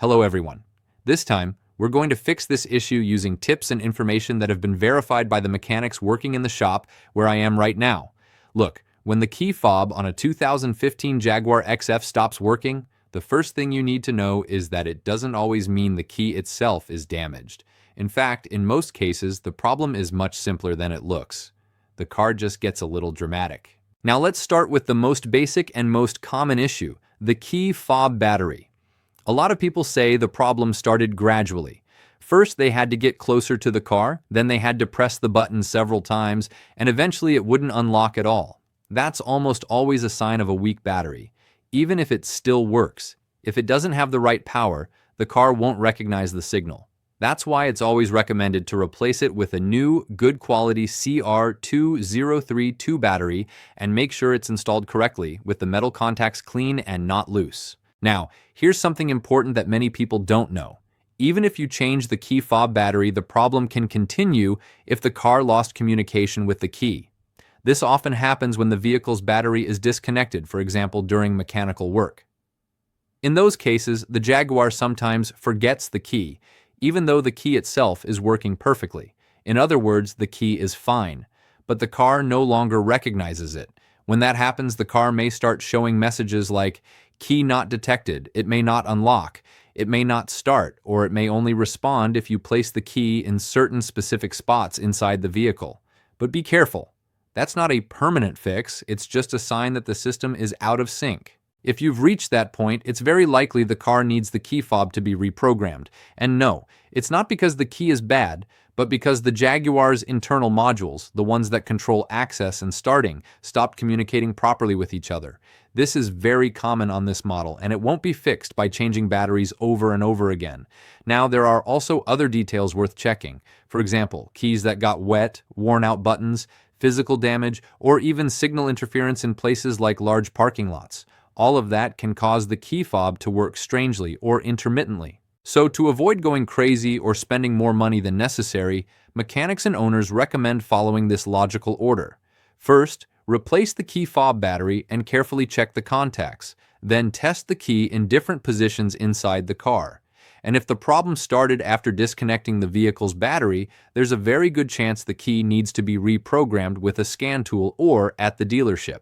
Hello everyone. This time, we're going to fix this issue using tips and information that have been verified by the mechanics working in the shop where I am right now. Look, when the key fob on a 2015 Jaguar XF stops working, the first thing you need to know is that it doesn't always mean the key itself is damaged. In fact, in most cases, the problem is much simpler than it looks. The car just gets a little dramatic. Now let's start with the most basic and most common issue, the key fob battery. A lot of people say the problem started gradually. First, they had to get closer to the car, then they had to press the button several times, and eventually it wouldn't unlock at all. That's almost always a sign of a weak battery. Even if it still works, if it doesn't have the right power, the car won't recognize the signal. That's why it's always recommended to replace it with a new, good quality CR2032 battery and make sure it's installed correctly with the metal contacts clean and not loose. Now, here's something important that many people don't know. Even if you change the key fob battery, the problem can continue if the car lost communication with the key. This often happens when the vehicle's battery is disconnected, for example, during mechanical work. In those cases, the Jaguar sometimes forgets the key, even though the key itself is working perfectly. In other words, the key is fine, but the car no longer recognizes it. When that happens, the car may start showing messages like, "Key not detected," "It may not unlock," "It may not start," or it may only respond if you place the key in certain specific spots inside the vehicle. But be careful. That's not a permanent fix, it's just a sign that the system is out of sync. If you've reached that point, it's very likely the car needs the key fob to be reprogrammed. And no, it's not because the key is bad, but because the Jaguar's internal modules, the ones that control access and starting, stopped communicating properly with each other. This is very common on this model, and it won't be fixed by changing batteries over and over again. Now, there are also other details worth checking. For example, keys that got wet, worn out buttons, physical damage, or even signal interference in places like large parking lots. All of that can cause the key fob to work strangely or intermittently. So to avoid going crazy or spending more money than necessary, mechanics and owners recommend following this logical order. First, replace the key fob battery and carefully check the contacts. Then test the key in different positions inside the car. And if the problem started after disconnecting the vehicle's battery, there's a very good chance the key needs to be reprogrammed with a scan tool or at the dealership.